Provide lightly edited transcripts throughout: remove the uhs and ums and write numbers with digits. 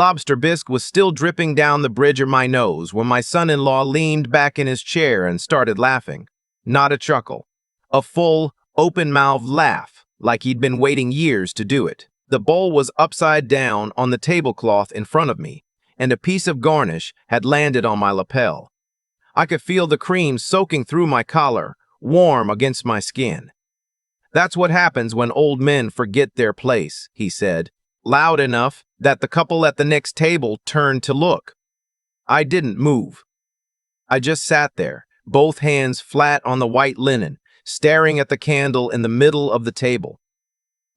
Lobster bisque was still dripping down the bridge of my nose when my son-in-law leaned back in his chair and started laughing. Not a chuckle. A full, open-mouthed laugh, like he'd been waiting years to do it. The bowl was upside down on the tablecloth in front of me, and a piece of garnish had landed on my lapel. I could feel the cream soaking through my collar, warm against my skin. "That's what happens when old men forget their place," he said, loud enough that the couple at the next table turned to look. I didn't move. I just sat there, both hands flat on the white linen, staring at the candle in the middle of the table.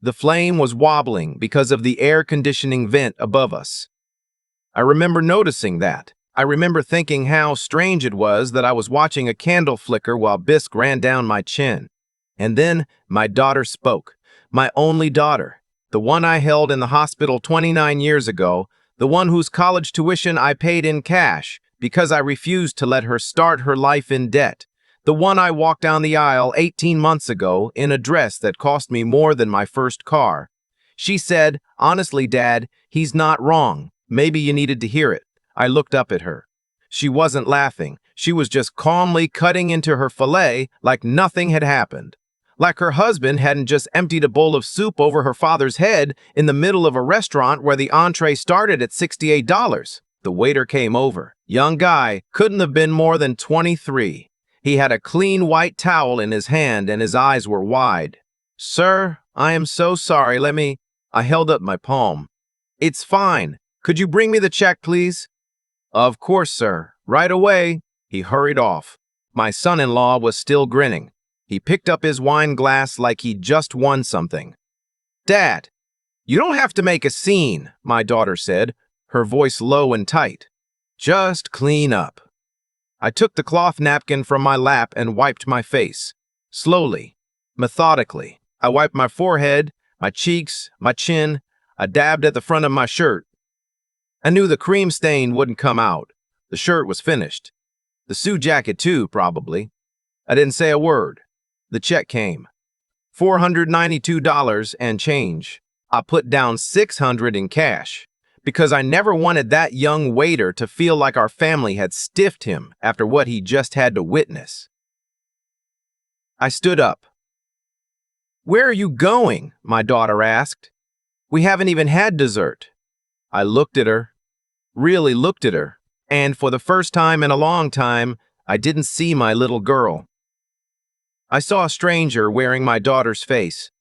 The flame was wobbling because of the air conditioning vent above us. I remember noticing that. I remember thinking how strange it was that I was watching a candle flicker while bisque ran down my chin. And then my daughter spoke. My only daughter, the one I held in the hospital 29 years ago, the one whose college tuition I paid in cash because I refused to let her start her life in debt. The one I walked down the aisle 18 months ago in a dress that cost me more than my first car. She said, "Honestly, Dad, he's not wrong. Maybe you needed to hear it." I looked up at her. She wasn't laughing. She was just calmly cutting into her fillet like nothing had happened. Like her husband hadn't just emptied a bowl of soup over her father's head in the middle of a restaurant where the entree started at $68. The waiter came over. Young guy, couldn't have been more than 23. He had a clean white towel in his hand and his eyes were wide. "Sir, I am so sorry. I held up my palm. "It's fine. Could you bring me the check, please?" "Of course, sir. Right away." He hurried off. My son-in-law was still grinning. He picked up his wine glass like he'd just won something. "Dad, you don't have to make a scene," my daughter said, her voice low and tight. "Just clean up." I took the cloth napkin from my lap and wiped my face. Slowly, methodically. I wiped my forehead, my cheeks, my chin. I dabbed at the front of my shirt. I knew the cream stain wouldn't come out. The shirt was finished. The suit jacket too, probably. I didn't say a word. The check came. $492 and change. I put down $600 in cash because I never wanted that young waiter to feel like our family had stiffed him after what he just had to witness. I stood up. "Where are you going?" my daughter asked. "We haven't even had dessert." I looked at her, really looked at her, and for the first time in a long time, I didn't see my little girl. I saw a stranger wearing my daughter's face.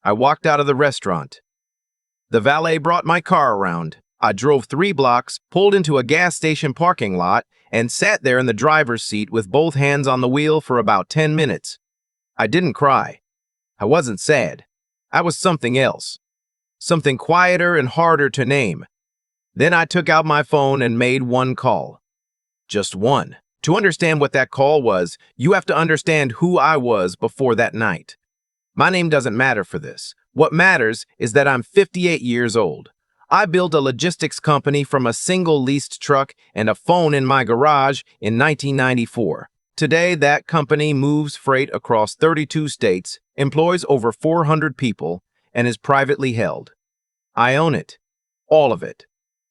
I walked out of the restaurant. The valet brought my car around. I drove 3 blocks, pulled into a gas station parking lot, and sat there in the driver's seat with both hands on the wheel for about 10 minutes. I didn't cry. I wasn't sad. I was something else. Something quieter and harder to name. Then I took out my phone and made one call. Just one. To understand what that call was, you have to understand who I was before that night. My name doesn't matter for this. What matters is that I'm 58 years old. I built a logistics company from a single leased truck and a phone in my garage in 1994. Today, that company moves freight across 32 states, employs over 400 people, and is privately held. I own it. All of it.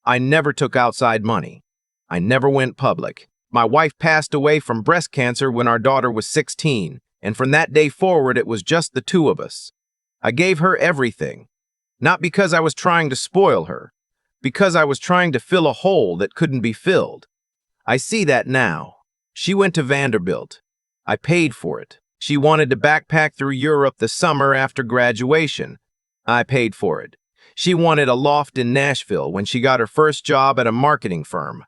I never took outside money. I never went public. My wife passed away from breast cancer when our daughter was 16, and from that day forward it was just the two of us. I gave her everything. Not because I was trying to spoil her, because I was trying to fill a hole that couldn't be filled. I see that now. She went to Vanderbilt. I paid for it. She wanted to backpack through Europe the summer after graduation. I paid for it. She wanted a loft in Nashville when she got her first job at a marketing firm.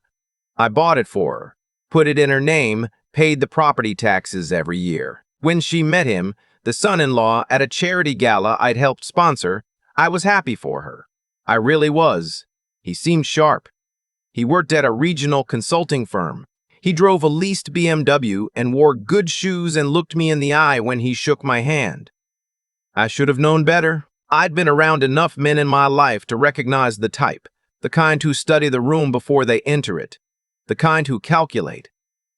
I bought it for her, put it in her name, paid the property taxes every year. When she met him, the son-in-law, at a charity gala I'd helped sponsor, I was happy for her. I really was. He seemed sharp. He worked at a regional consulting firm. He drove a leased BMW and wore good shoes and looked me in the eye when he shook my hand. I should have known better. I'd been around enough men in my life to recognize the type, the kind who study the room before they enter it, the kind who calculate.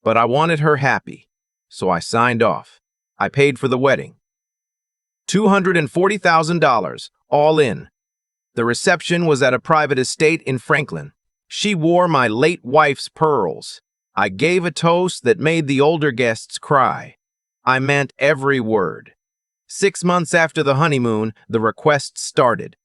But I wanted her happy, so I signed off. I paid for the wedding. $240,000, all in. The reception was at a private estate in Franklin. She wore my late wife's pearls. I gave a toast that made the older guests cry. I meant every word. 6 months after the honeymoon, the requests started.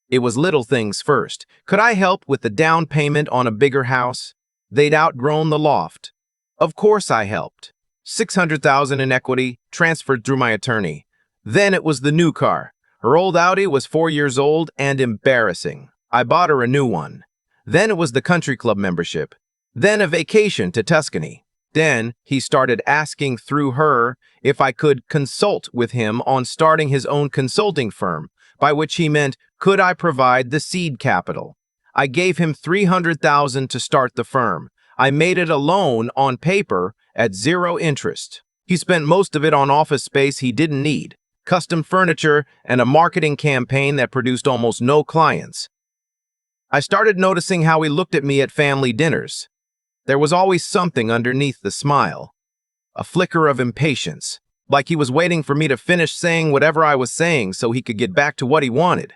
It was little things first. Could I help with the down payment on a bigger house? They'd outgrown the loft. Of course I helped. $600,000 in equity, transferred through my attorney. Then it was the new car. Her old Audi was 4 years old and embarrassing. I bought her a new one. Then it was the country club membership. Then a vacation to Tuscany. Then he started asking through her if I could consult with him on starting his own consulting firm, by which he meant, could I provide the seed capital? I gave him $300,000 to start the firm. I made it a loan on paper at 0 interest. He spent most of it on office space he didn't need, custom furniture, and a marketing campaign that produced almost no clients. I started noticing how he looked at me at family dinners. There was always something underneath the smile, a flicker of impatience, like he was waiting for me to finish saying whatever I was saying so he could get back to what he wanted.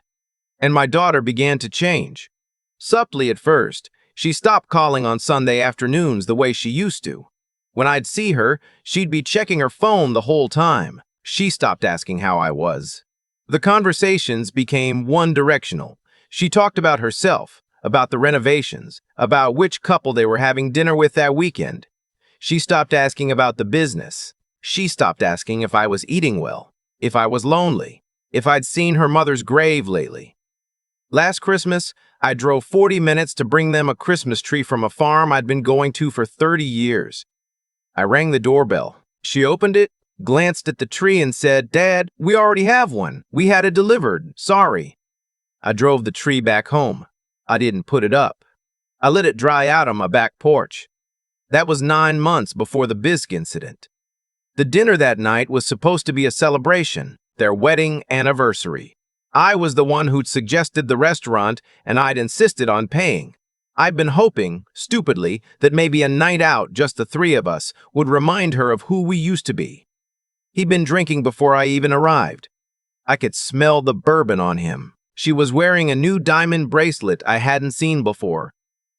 And my daughter began to change. Subtly at first, she stopped calling on Sunday afternoons the way she used to. When I'd see her, she'd be checking her phone the whole time. She stopped asking how I was. The conversations became one-directional. She talked about herself, about the renovations, about which couple they were having dinner with that weekend. She stopped asking about the business. She stopped asking if I was eating well, if I was lonely, if I'd seen her mother's grave lately. Last Christmas, I drove 40 minutes to bring them a Christmas tree from a farm I'd been going to for 30 years. I rang the doorbell. She opened it, glanced at the tree, and said, "Dad, we already have one. We had it delivered. Sorry." I drove the tree back home. I didn't put it up. I let it dry out on my back porch. That was 9 months before the Bisque incident. The dinner that night was supposed to be a celebration, their wedding anniversary. I was the one who'd suggested the restaurant, and I'd insisted on paying. I'd been hoping, stupidly, that maybe a night out, just the three of us, would remind her of who we used to be. He'd been drinking before I even arrived. I could smell the bourbon on him. She was wearing a new diamond bracelet I hadn't seen before.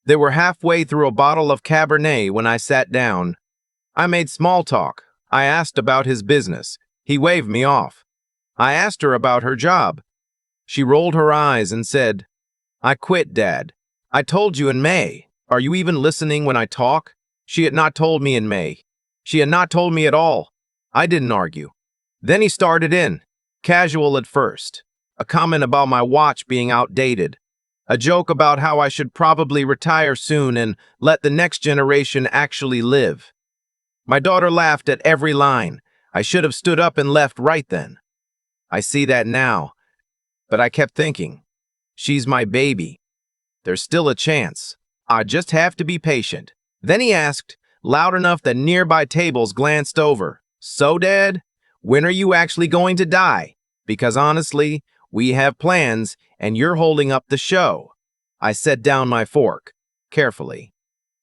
They were halfway through a bottle of Cabernet when I sat down. I made small talk. I asked about his business. He waved me off. I asked her about her job. She rolled her eyes and said, "I quit, Dad. I told you in May. Are you even listening when I talk?" She had not told me in May. She had not told me at all. I didn't argue. Then he started in, casual at first. A comment about my watch being outdated. A joke about how I should probably retire soon and let the next generation actually live. My daughter laughed at every line. I should have stood up and left right then. I see that now. But I kept thinking, she's my baby. There's still a chance. I just have to be patient. Then he asked, loud enough that nearby tables glanced over, "So, Dad, when are you actually going to die? Because honestly, we have plans and you're holding up the show." I set down my fork, carefully.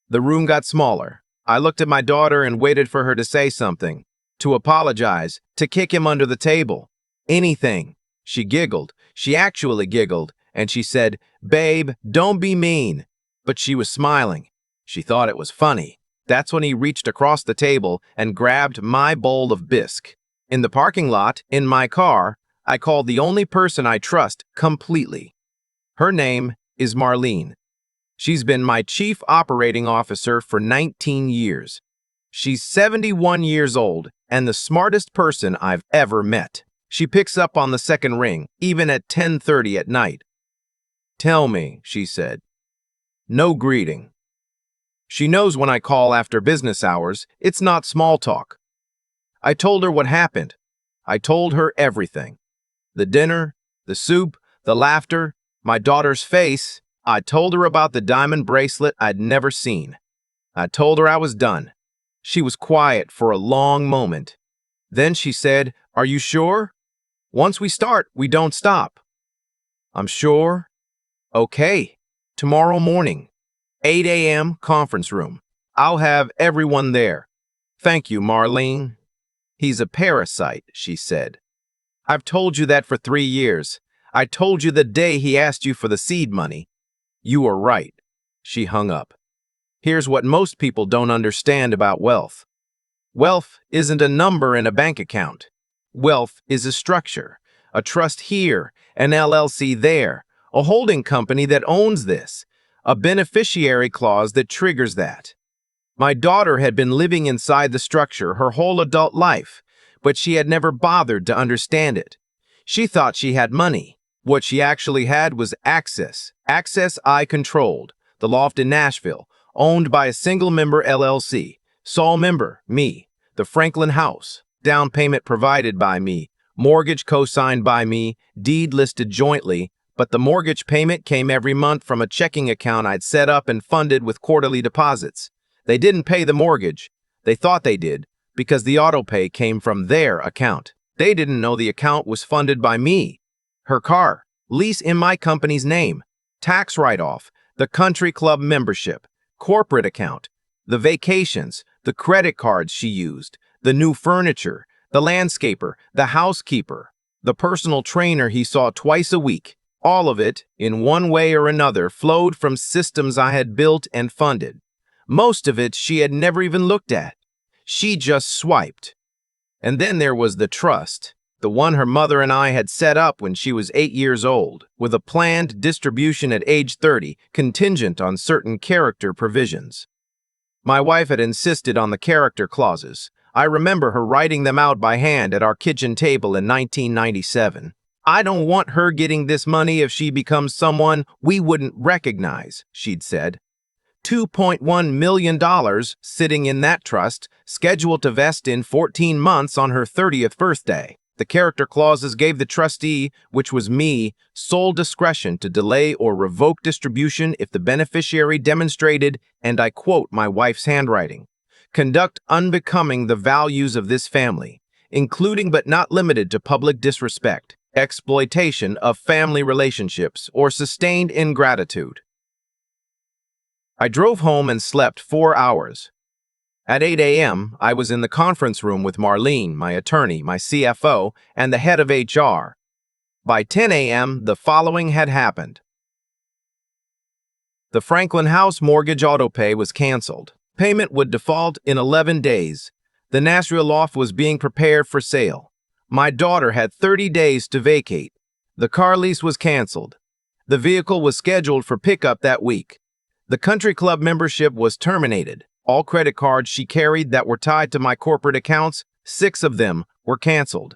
The room got smaller. I looked at my daughter and waited for her to say something, to apologize, to kick him under the table. Anything. She giggled. She actually giggled, and she said, "Babe, don't be mean." But she was smiling. She thought it was funny. That's when he reached across the table and grabbed my bowl of Bisque. In the parking lot, in my car, I called the only person I trust completely. Her name is Marlene. She's been my chief operating officer for 19 years. She's 71 years old and the smartest person I've ever met. She picks up on the second ring, even at 10:30 at night. "Tell me," she said. No greeting. She knows when I call after business hours, it's not small talk. I told her what happened. I told her everything. The dinner, the soup, the laughter, my daughter's face. I told her about the diamond bracelet I'd never seen. I told her I was done. She was quiet for a long moment. Then she said, "Are you sure? Once we start, we don't stop." "I'm sure." "Okay. Tomorrow morning, 8 a.m. conference room. I'll have everyone there." "Thank you, Marlene." "He's a parasite," she said. "I've told you that for 3 years. I told you the day he asked you for the seed money. You were right. She hung up. Here's what most people don't understand about wealth. Wealth isn't a number in a bank account. Wealth is a structure, a trust here, an LLC there, a holding company that owns this, a beneficiary clause that triggers that. My daughter had been living inside the structure her whole adult life, but she had never bothered to understand it. She thought she had money. What she actually had was access. Access I controlled. The loft in Nashville, owned by a single-member LLC. Sole member, me. The Franklin house. Down payment provided by me. Mortgage co-signed by me. Deed listed jointly. But the mortgage payment came every month from a checking account I'd set up and funded with quarterly deposits. They didn't pay the mortgage. They thought they did, because the autopay came from their account. They didn't know the account was funded by me. Her car, lease in my company's name, tax write-off, the country club membership, corporate account, the vacations, the credit cards she used, the new furniture, the landscaper, the housekeeper, the personal trainer he saw twice a week. All of it, in one way or another, flowed from systems I had built and funded. Most of it she had never even looked at. She just swiped. And then there was the trust, the one her mother and I had set up when she was 8 years old, with a planned distribution at age 30, contingent on certain character provisions. My wife had insisted on the character clauses. I remember her writing them out by hand at our kitchen table in 1997. I don't want her getting this money if she becomes someone we wouldn't recognize, she'd said. $2.1 million sitting in that trust, scheduled to vest in 14 months on her 30th birthday. The character clauses gave the trustee, which was me, sole discretion to delay or revoke distribution if the beneficiary demonstrated, and I quote my wife's handwriting, conduct unbecoming the values of this family, including but not limited to public disrespect, exploitation of family relationships, or sustained ingratitude. I drove home and slept 4 hours. At 8 a.m., I was in the conference room with Marlene, my attorney, my CFO, and the head of HR. By 10 a.m., the following had happened. The Franklin House mortgage autopay was canceled. Payment would default in 11 days. The Nashville loft was being prepared for sale. My daughter had 30 days to vacate. The car lease was canceled. The vehicle was scheduled for pickup that week. The country club membership was terminated. All credit cards she carried that were tied to my corporate accounts, 6 of them, were canceled.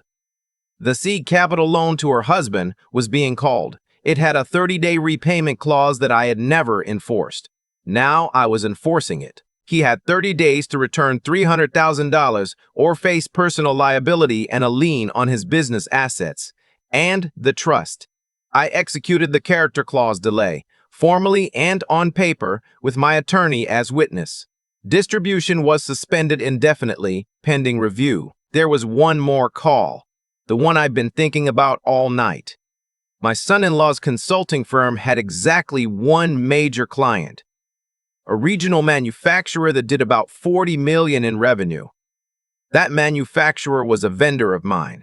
The seed capital loan to her husband was being called. It had a 30-day repayment clause that I had never enforced. Now I was enforcing it. He had 30 days to return $300,000 or face personal liability and a lien on his business assets. And the trust. I executed the character clause delay, formally and on paper, with my attorney as witness. Distribution was suspended indefinitely, pending review. There was one more call, the one I've been thinking about all night. My son-in-law's consulting firm had exactly one major client, a regional manufacturer that did about $40 million in revenue. That manufacturer was a vendor of mine,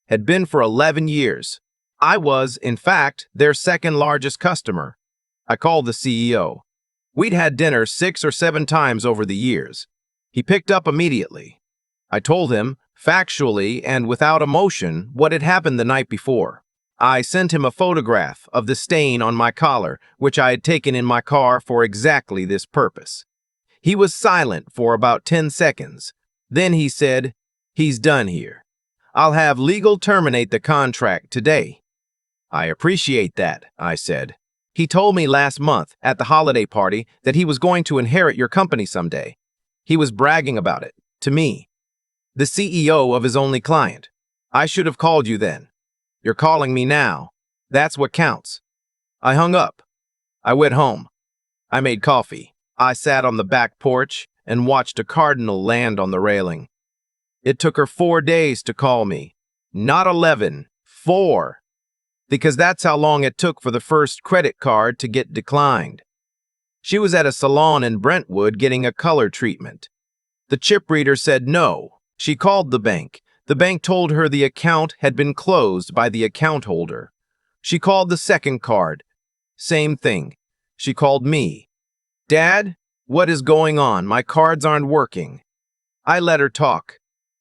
had been for 11 years. I was, in fact, their second largest customer. I called the CEO. We'd had dinner 6 or 7 times over the years. He picked up immediately. I told him, factually and without emotion, what had happened the night before. I sent him a photograph of the stain on my collar, which I had taken in my car for exactly this purpose. He was silent for about 10 seconds. Then he said, "He's done here. I'll have legal terminate the contract today." "I appreciate that," I said. "He told me last month at the holiday party that he was going to inherit your company someday. He was bragging about it, to me, the CEO of his only client. I should have called you then. You're calling me now. That's what counts." I hung up. I went home. I made coffee. I sat on the back porch and watched a cardinal land on the railing. It took her 4 days to call me. Not 11, 4. Because that's how long it took for the first credit card to get declined. She was at a salon in Brentwood getting a color treatment. The chip reader said no. She called the bank. The bank told her the account had been closed by the account holder. She called the second card. Same thing. She called me. Dad, what is going on? My cards aren't working. I let her talk.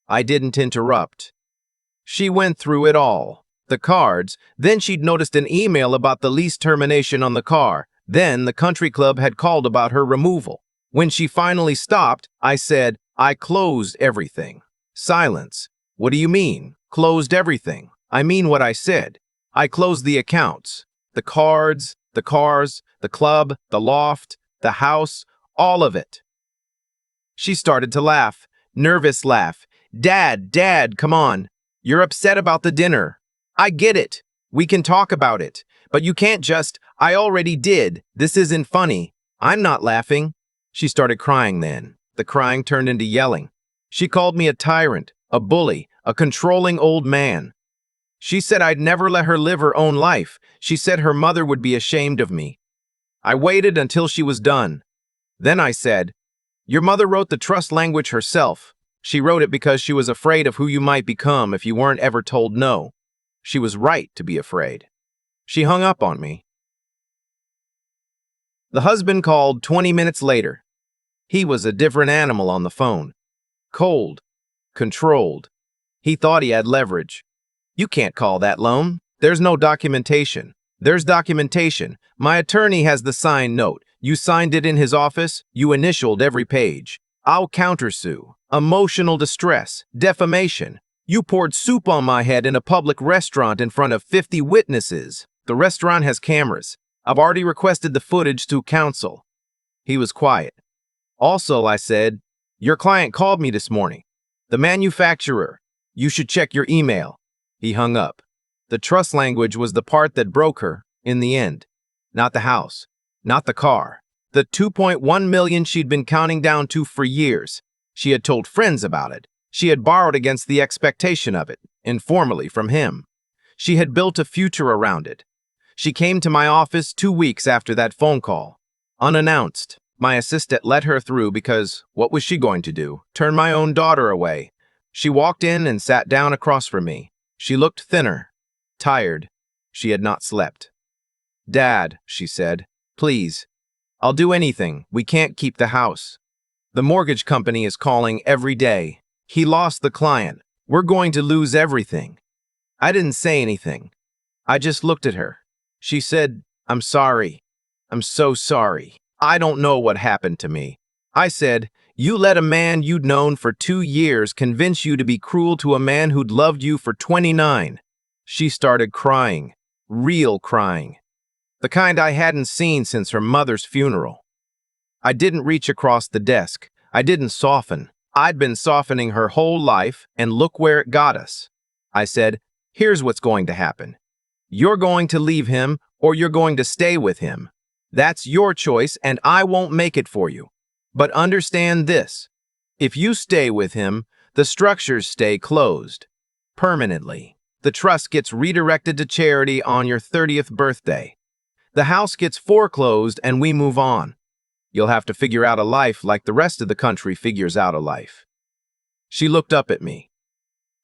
I didn't interrupt. She went through it all. The cards, then she'd noticed an email about the lease termination on the car. Then the country club had called about her removal. When she finally stopped, I said, I closed everything. Silence. What do you mean? Closed everything. I mean what I said. I closed the accounts. The cards, the cars, the club, the loft, the house, all of it. She started to laugh. Nervous laugh. Dad, come on. You're upset about the dinner. I get it. We can talk about it. But you can't just, I already did. This isn't funny. I'm not laughing. She started crying then. The crying turned into yelling. She called me a tyrant, a bully, a controlling old man. She said I'd never let her live her own life. She said her mother would be ashamed of me. I waited until she was done. Then I said, your mother wrote the trust language herself. She wrote it because she was afraid of who you might become if you weren't ever told no. She was right to be afraid. She hung up on me. The husband called 20 minutes later. He was a different animal on the phone. Cold. Controlled. He thought he had leverage. You can't call that loan. There's no documentation. There's documentation. My attorney has the signed note. You signed it in his office. You initialed every page. I'll countersue. Emotional distress. Defamation. You poured soup on my head in a public restaurant in front of 50 witnesses. The restaurant has cameras. I've already requested the footage to counsel. He was quiet. Also, I said, your client called me this morning. The manufacturer. You should check your email. He hung up. The trust language was the part that broke her in the end. Not the house. Not the car. The 2.1 million she'd been counting down to for years. She had told friends about it. She had borrowed against the expectation of it, informally from him. She had built a future around it. She came to my office 2 weeks after that phone call. Unannounced. My assistant let her through because what was she going to do? Turn my own daughter away. She walked in and sat down across from me. She looked thinner, tired. She had not slept. Dad, she said, please. I'll do anything. We can't keep the house. The mortgage company is calling every day. He lost the client. We're going to lose everything. I didn't say anything. I just looked at her. She said, I'm sorry. I'm so sorry. I don't know what happened to me. I said, you let a man you'd known for 2 years convince you to be cruel to a man who'd loved you for 29. She started crying. Real crying. The kind I hadn't seen since her mother's funeral. I didn't reach across the desk. I didn't soften. I'd been softening her whole life, and look where it got us. I said, here's what's going to happen. You're going to leave him, or you're going to stay with him. That's your choice, and I won't make it for you. But understand this. If you stay with him, the structures stay closed. Permanently. The trust gets redirected to charity on your 30th birthday. The house gets foreclosed, and we move on. You'll have to figure out a life like the rest of the country figures out a life. She looked up at me.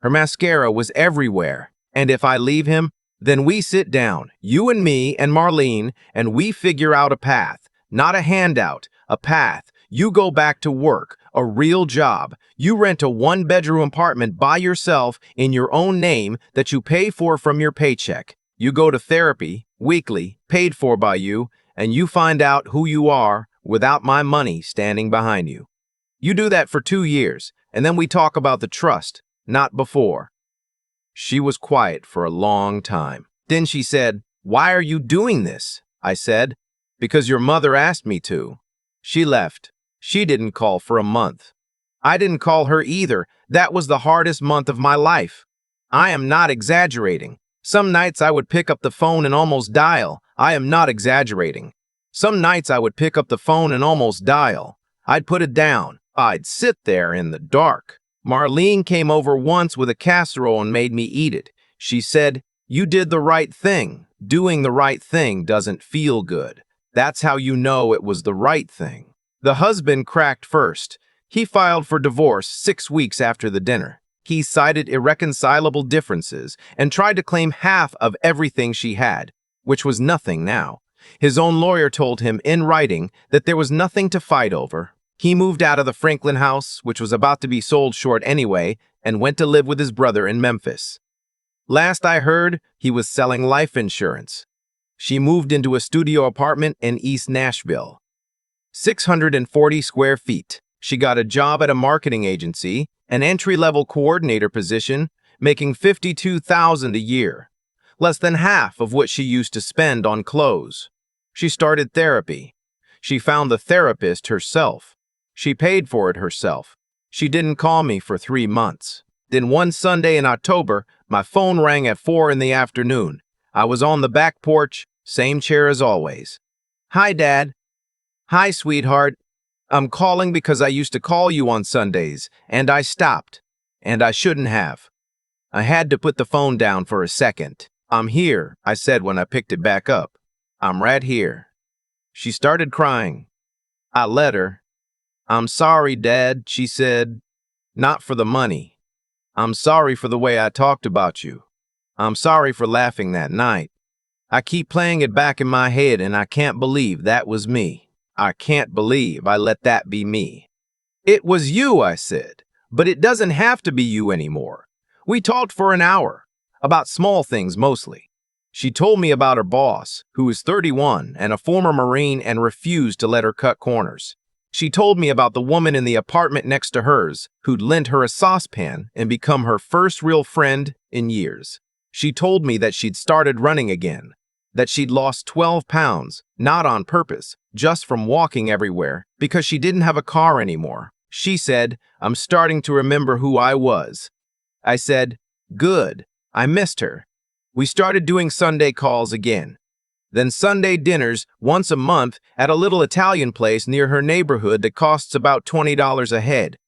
Her mascara was everywhere, and if I leave him, then we sit down, you and me and Marlene, and we figure out a path, not a handout, a path. You go back to work, a real job. You rent a 1-bedroom apartment by yourself in your own name that you pay for from your paycheck. You go to therapy, weekly, paid for by you, and you find out who you are without my money standing behind you. You do that for 2 years, and then we talk about the trust, not before. She was quiet for a long time. Then she said, why are you doing this? I said, because your mother asked me to. She left. She didn't call for a month. I didn't call her either. That was the hardest month of my life. I am not exaggerating. Some nights I would pick up the phone and almost dial. I am not exaggerating. Some nights I would pick up the phone and almost dial. I'd put it down. I'd sit there in the dark. Marlene came over once with a casserole and made me eat it. She said, you did the right thing. Doing the right thing doesn't feel good. That's how you know it was the right thing. The husband cracked first. He filed for divorce 6 weeks after the dinner. He cited irreconcilable differences and tried to claim half of everything she had, which was nothing now. His own lawyer told him in writing that there was nothing to fight over. He moved out of the Franklin house, which was about to be sold short anyway, and went to live with his brother in Memphis. Last I heard, he was selling life insurance. She moved into a studio apartment in East Nashville. 640 square feet. She got a job at a marketing agency, an entry-level coordinator position, making $52,000 a year, less than half of what she used to spend on clothes. She started therapy. She found the therapist herself. She paid for it herself. She didn't call me for 3 months. Then one Sunday in October, my phone rang at 4 in the afternoon. I was on the back porch, same chair as always. "Hi, Dad." "Hi, sweetheart. I'm calling because I used to call you on Sundays, and I stopped. And I shouldn't have." I had to put the phone down for a second. "I'm here," I said when I picked it back up. "I'm right here." She started crying. I let her. "I'm sorry, Dad," she said. "Not for the money. I'm sorry for the way I talked about you. I'm sorry for laughing that night. I keep playing it back in my head, and I can't believe that was me. I can't believe I let that be me." "It was you," I said, "but it doesn't have to be you anymore." We talked for an hour, about small things mostly. She told me about her boss, who was 31 and a former Marine and refused to let her cut corners. She told me about the woman in the apartment next to hers who'd lent her a saucepan and become her first real friend in years. She told me that she'd started running again, that she'd lost 12 pounds, not on purpose, just from walking everywhere, because she didn't have a car anymore. She said, "I'm starting to remember who I was." I said, "Good, I missed her." We started doing Sunday calls again. Then Sunday dinners once a month at a little Italian place near her neighborhood that costs about $20 a head.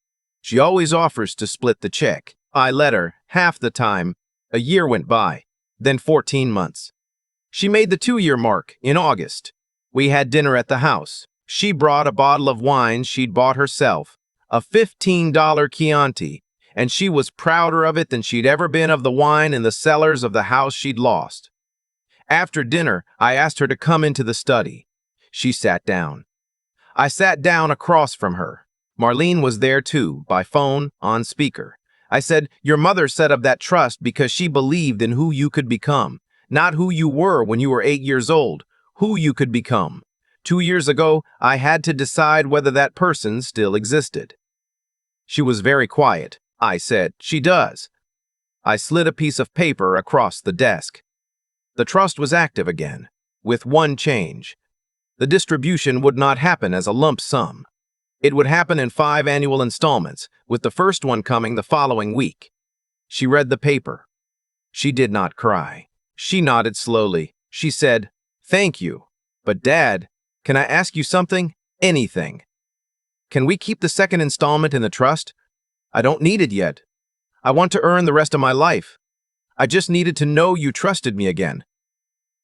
She always offers to split the check. I let her, half the time. A year went by, then 14 months. She made the 2-year mark in August. We had dinner at the house. She brought a bottle of wine she'd bought herself, a $15 Chianti, and she was prouder of it than she'd ever been of the wine in the cellars of the house she'd lost. After dinner, I asked her to come into the study. She sat down. I sat down across from her. Marlene was there too, by phone, on speaker. I said, "Your mother set up that trust because she believed in who you could become, not who you were when you were 8 years old, who you could become. 2 years ago, I had to decide whether that person still existed." She was very quiet. I said, "She does." I slid a piece of paper across the desk. The trust was active again, with one change. The distribution would not happen as a lump sum. It would happen in 5 annual installments, with the first one coming the following week. She read the paper. She did not cry. She nodded slowly. She said, "Thank you. But Dad, can I ask you something? Anything. Can we keep the second installment in the trust? I don't need it yet. I want to earn the rest of my life. I just needed to know you trusted me again."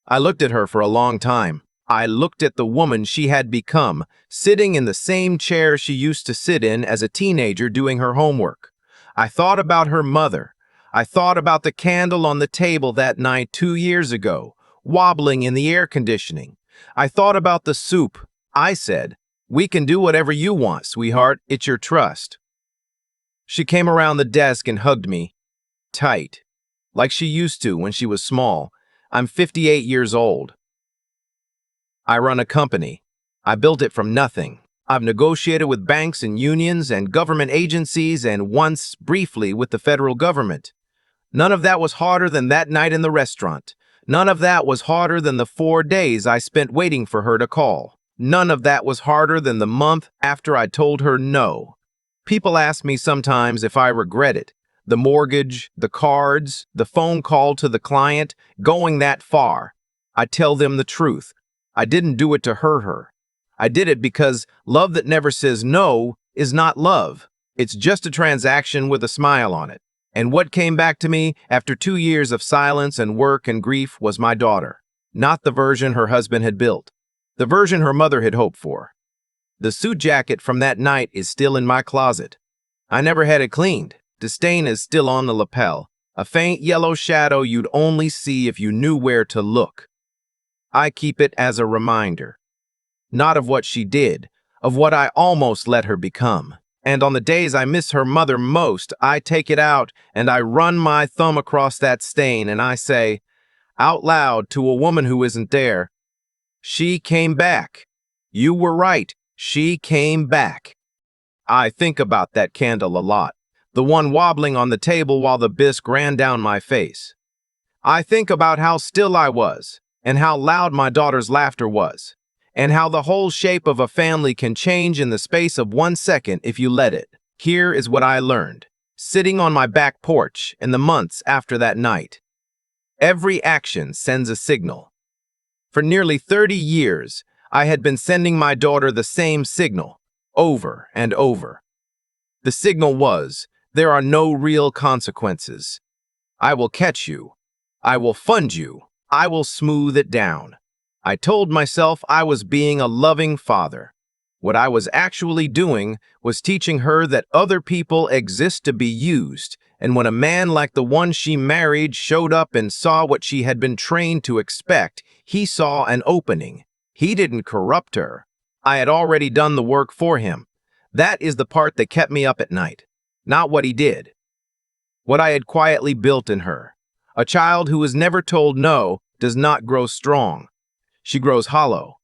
I looked at her for a long time. I looked at the woman she had become, sitting in the same chair she used to sit in as a teenager doing her homework. I thought about her mother. I thought about the candle on the table that night 2 years ago, wobbling in the air conditioning. I thought about the soup. I said, "We can do whatever you want, sweetheart. It's your trust." She came around the desk and hugged me, tight, like she used to when she was small. I'm 58 years old. I run a company. I built it from nothing. I've negotiated with banks and unions and government agencies and once, briefly, with the federal government. None of that was harder than that night in the restaurant. None of that was harder than the 4 days I spent waiting for her to call. None of that was harder than the month after I told her no. People ask me sometimes if I regret it. The mortgage, the cards, the phone call to the client, going that far. I tell them the truth. I didn't do it to hurt her. I did it because love that never says no is not love. It's just a transaction with a smile on it. And what came back to me after 2 years of silence and work and grief was my daughter. Not the version her husband had built. The version her mother had hoped for. The suit jacket from that night is still in my closet. I never had it cleaned. The stain is still on the lapel, a faint yellow shadow you'd only see if you knew where to look. I keep it as a reminder, not of what she did, of what I almost let her become. And on the days I miss her mother most, I take it out and I run my thumb across that stain and I say, out loud to a woman who isn't there, she came back. You were right. She came back. I think about that candle a lot, the one wobbling on the table while the bisque ran down my face. I think about how still I was, and how loud my daughter's laughter was, and how the whole shape of a family can change in the space of 1 second if you let it. Here is what I learned, sitting on my back porch in the months after that night. Every action sends a signal. For nearly 30 years, I had been sending my daughter the same signal, over and over. The signal was, there are no real consequences. I will catch you. I will fund you. I will smooth it down. I told myself I was being a loving father. What I was actually doing was teaching her that other people exist to be used, and when a man like the one she married showed up and saw what she had been trained to expect, he saw an opening. He didn't corrupt her. I had already done the work for him. That is the part that kept me up at night, not what he did. What I had quietly built in her. A child who is never told no does not grow strong. She grows hollow.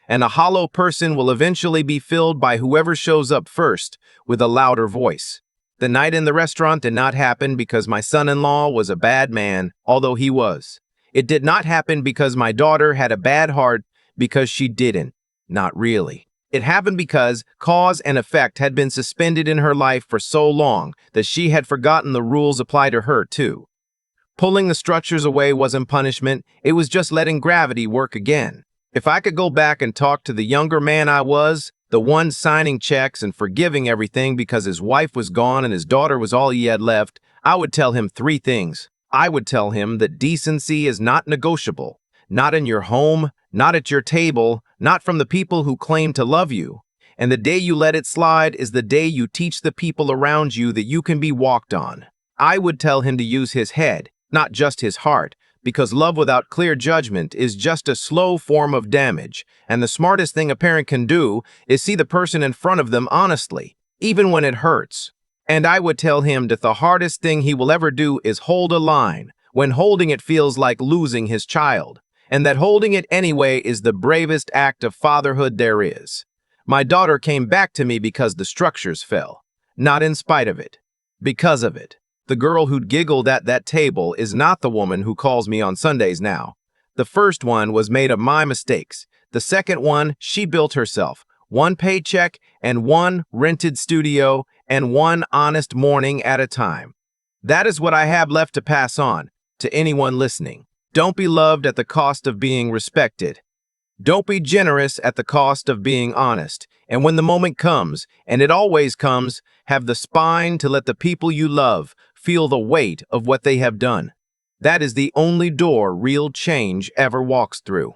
And a hollow person will eventually be filled by whoever shows up first with a louder voice. The night in the restaurant did not happen because my son-in-law was a bad man, although he was. It did not happen because my daughter had a bad heart, because she didn't. Not really. It happened because cause and effect had been suspended in her life for so long that she had forgotten the rules apply to her too. Pulling the structures away wasn't punishment, it was just letting gravity work again. If I could go back and talk to the younger man I was, the one signing checks and forgiving everything because his wife was gone and his daughter was all he had left, I would tell him 3 things. I would tell him that decency is not negotiable. Not in your home, not at your table, not from the people who claim to love you. And the day you let it slide is the day you teach the people around you that you can be walked on. I would tell him to use his head, not just his heart, because love without clear judgment is just a slow form of damage, and the smartest thing a parent can do is see the person in front of them honestly, even when it hurts. And I would tell him that the hardest thing he will ever do is hold a line, when holding it feels like losing his child, and that holding it anyway is the bravest act of fatherhood there is. My daughter came back to me because the structures fell, not in spite of it, because of it. The girl who giggled at that table is not the woman who calls me on Sundays now. The first one was made of my mistakes. The second one, she built herself. 1 paycheck and 1 rented studio and 1 honest morning at a time. That is what I have left to pass on to anyone listening. Don't be loved at the cost of being respected. Don't be generous at the cost of being honest. And when the moment comes, and it always comes, have the spine to let the people you love feel the weight of what they have done. That is the only door real change ever walks through.